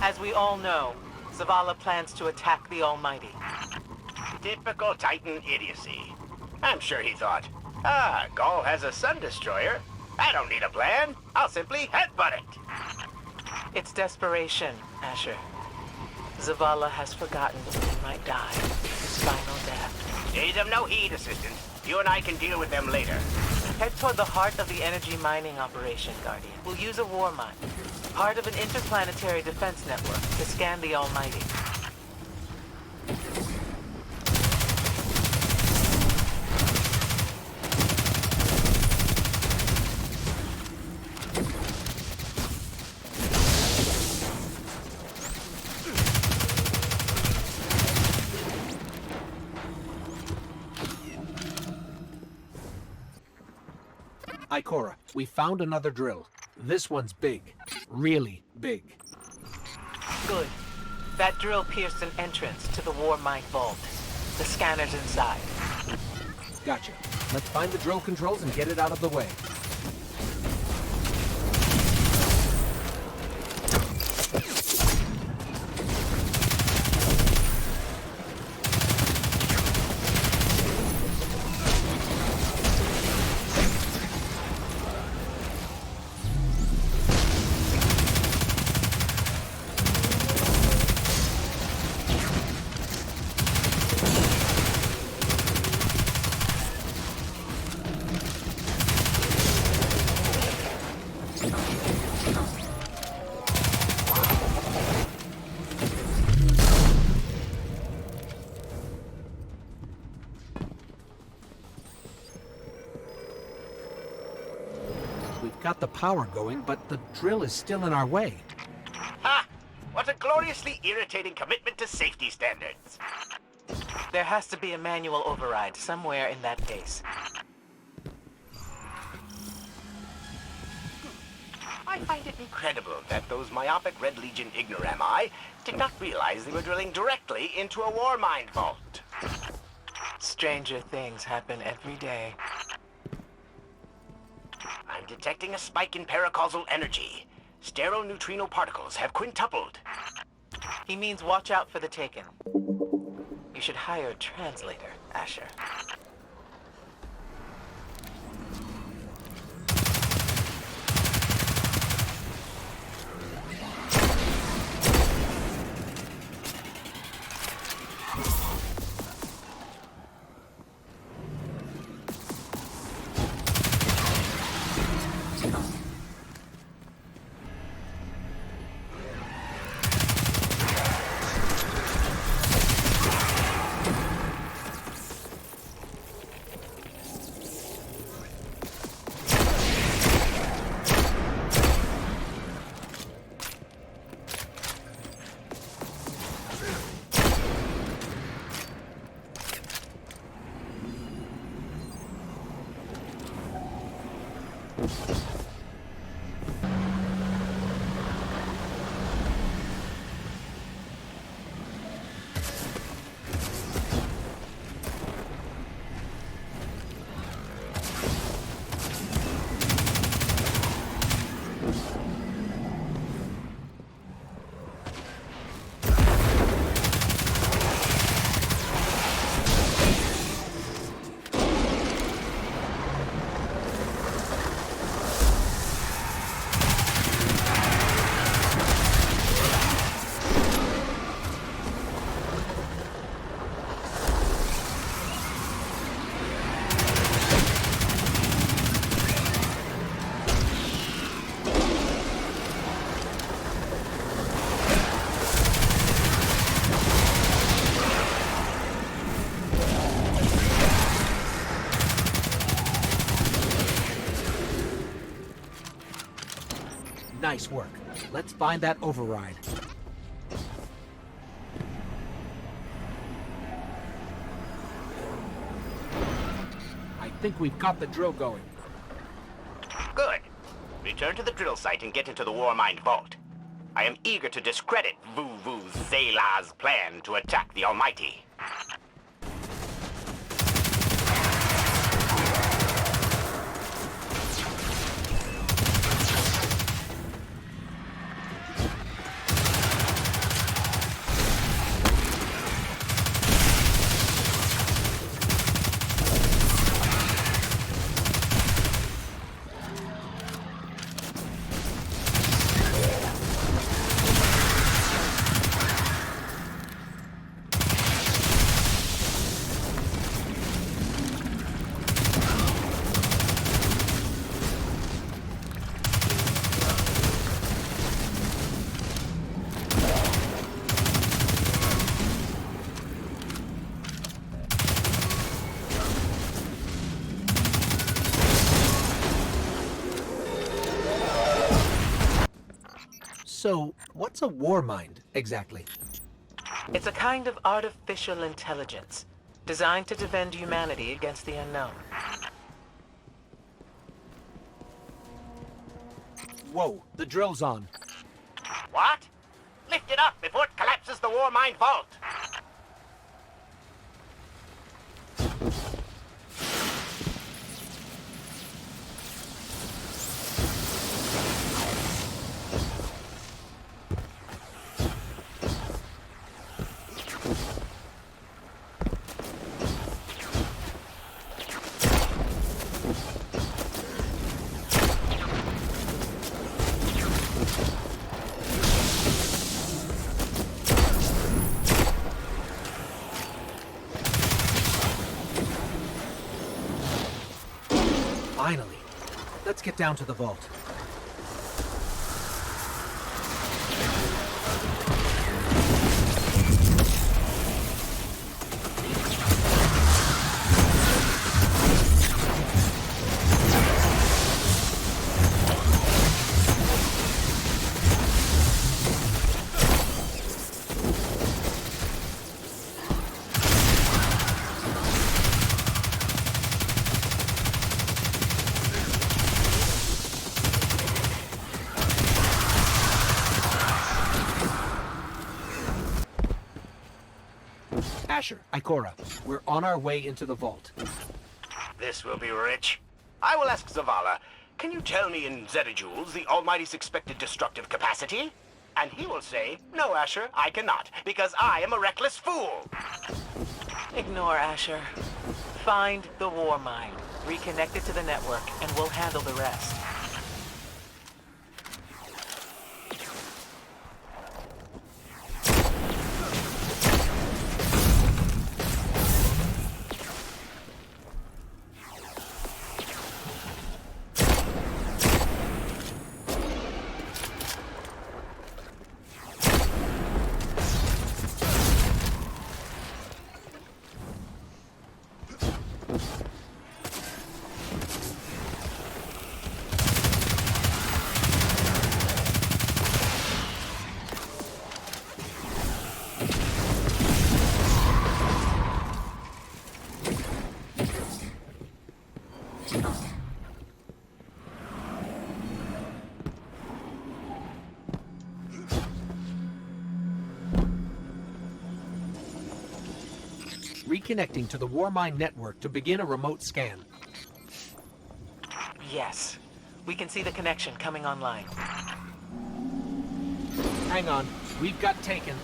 As we all know, Zavala plans to attack the Almighty. Typical Titan idiocy. I'm sure he thought, Gaul has a sun destroyer. I don't need a plan. I'll simply headbutt it. It's desperation, Asher. Zavala has forgotten he might die. His final death. Pay them no heed, Assistant. You and I can deal with them later. Head toward the heart of the energy mining operation, Guardian. We'll use a war mine, part of an interplanetary defense network, to scan the Almighty. Ikora, we found another drill. This one's big. Really big. Good. That drill pierced an entrance to the war mine vault. The scanner's inside. Gotcha. Let's find the drill controls and get it out of the way. We've got the power going, but the drill is still in our way. Ha! What a gloriously irritating commitment to safety standards. There has to be a manual override somewhere in that case. I find it incredible that those myopic Red Legion ignorami did not realize they were drilling directly into a war mine vault. Stranger things happen every day. I'm detecting a spike in paracausal energy. Sterile neutrino particles have quintupled. He means watch out for the Taken. You should hire a translator, Asher. Nice work. Let's find that override. I think we've got the drill going. Good. Return to the drill site and get into the war mine vault. I am eager to discredit Vu Zela's plan to attack the Almighty. So, what's a war mind, exactly? It's a kind of artificial intelligence designed to defend humanity against the unknown. Whoa, the drill's on. What? Lift it up before it collapses the war mind vault. Finally. Let's get down to the vault. Asher, Ikora, we're on our way into the vault. This will be rich. I will ask Zavala, can you tell me in zetajoules the Almighty's expected destructive capacity? And he will say, no, Asher, I cannot, because I am a reckless fool. Ignore Asher. Find the war mind, reconnect it to the network, and we'll handle the rest. Reconnecting to the Warmind network to begin a remote scan. Yes. We can see the connection coming online. Hang on, we've got taken.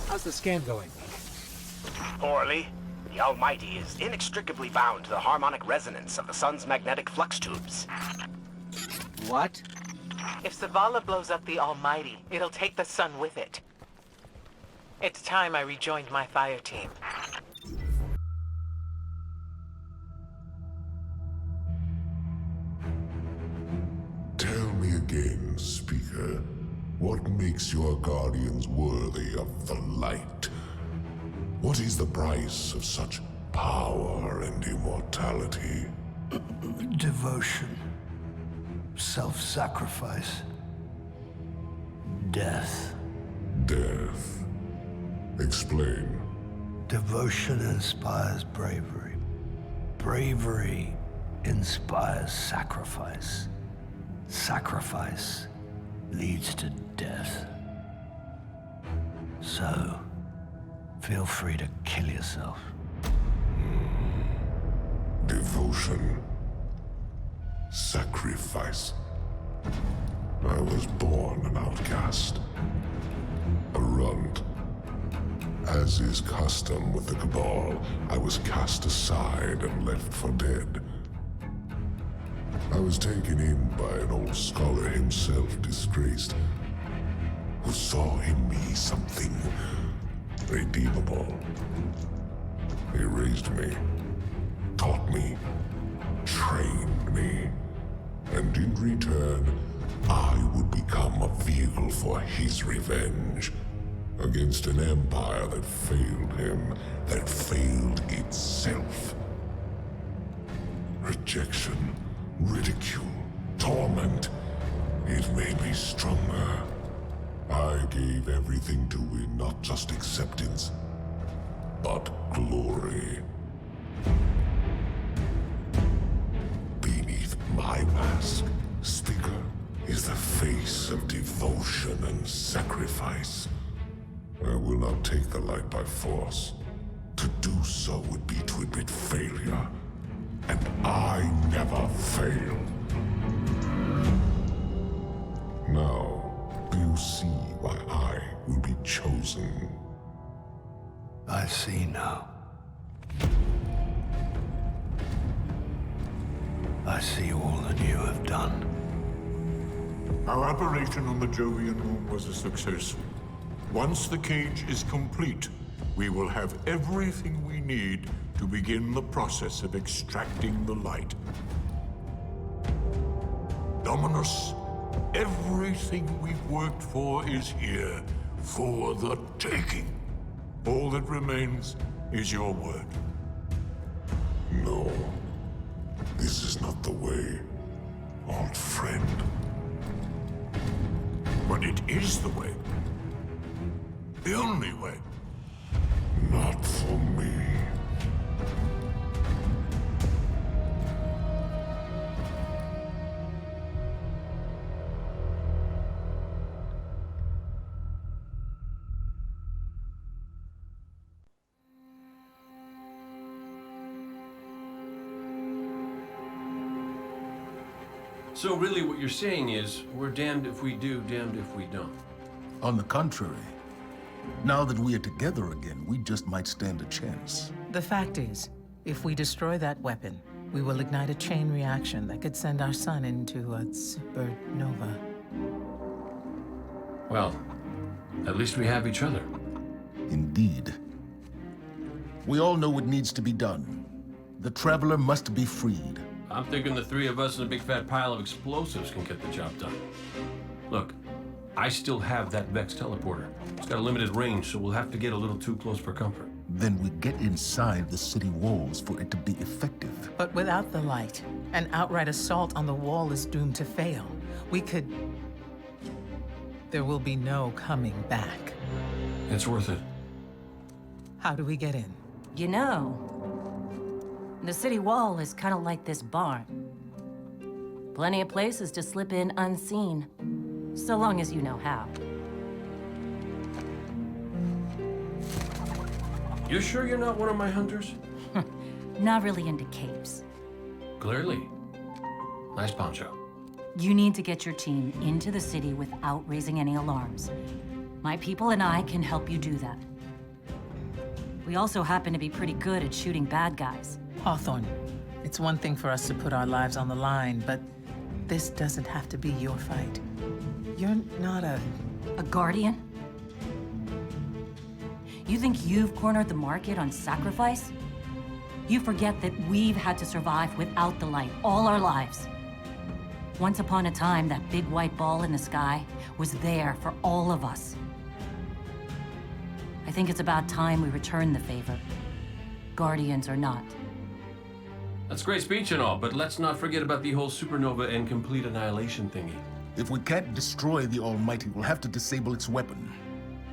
How's the scan going? Poorly. The Almighty is inextricably bound to the harmonic resonance of the sun's magnetic flux tubes. What? If Zavala blows up the Almighty, it'll take the sun with it. It's time I rejoined my fire team. Tell me again, Speaker. What makes your guardians worthy of the light? What is the price of such power and immortality? Devotion. Self-sacrifice. Death. Death. Explain. Devotion inspires bravery. Bravery inspires sacrifice. Sacrifice leads to death. So, feel free to kill yourself. Devotion. Sacrifice. I was born an outcast. A runt. As is custom with the Cabal, I was cast aside and left for dead. I was taken in by an old scholar himself, disgraced, who saw in me something redeemable. He raised me, taught me, trained me, and in return, I would become a vehicle for his revenge against an empire that failed him, that failed itself. Rejection, ridicule, torment. It made me stronger. I gave everything to win not just acceptance, but glory. Beneath my mask, Speaker, is the face of devotion and sacrifice. I will not take the light by force. To do so would be to admit failure. And I never fail. Now, do you see why I will be chosen? I see now. I see all that you have done. Our operation on the Jovian moon was a success. Once the cage is complete, we will have everything we need to begin the process of extracting the light. Dominus, everything we've worked for is here, for the taking. All that remains is your word. No. This is not the way, old friend. But it is the way. The only way. Not for me. So really what you're saying is, we're damned if we do, damned if we don't. On the contrary, now that we are together again, we just might stand a chance. The fact is, if we destroy that weapon, we will ignite a chain reaction that could send our sun into a supernova. Well, at least we have each other. Indeed. We all know what needs to be done. The Traveler must be freed. I'm thinking the three of us and a big fat pile of explosives can get the job done. Look, I still have that Vex teleporter. It's got a limited range, so we'll have to get a little too close for comfort. Then we get inside the city walls for it to be effective. But without the light, an outright assault on the wall is doomed to fail. We could... There will be no coming back. It's worth it. How do we get in? You know, the city wall is kind of like this barn. Plenty of places to slip in unseen, so long as you know how. You sure you're not one of my hunters? Not really into caves. Clearly. Nice poncho. You need to get your team into the city without raising any alarms. My people and I can help you do that. We also happen to be pretty good at shooting bad guys. Hawthorne, it's one thing for us to put our lives on the line, but this doesn't have to be your fight. You're not a Guardian? You think you've cornered the market on sacrifice? You forget that we've had to survive without the light all our lives. Once upon a time, that big white ball in the sky was there for all of us. I think it's about time we return the favor. Guardians or not. That's a great speech and all, but let's not forget about the whole supernova and complete annihilation thingy. If we can't destroy the Almighty, we'll have to disable its weapon.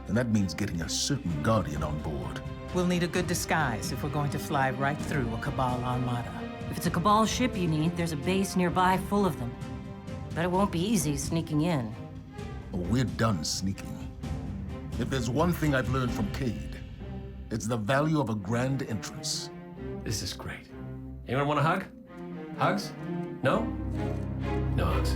And that means getting a certain Guardian on board. We'll need a good disguise if we're going to fly right through a Cabal armada. If it's a Cabal ship you need, there's a base nearby full of them. But it won't be easy sneaking in. Oh, we're done sneaking. If there's one thing I've learned from Cade, it's the value of a grand entrance. This is great. Anyone want a hug? Hugs? No? No hugs.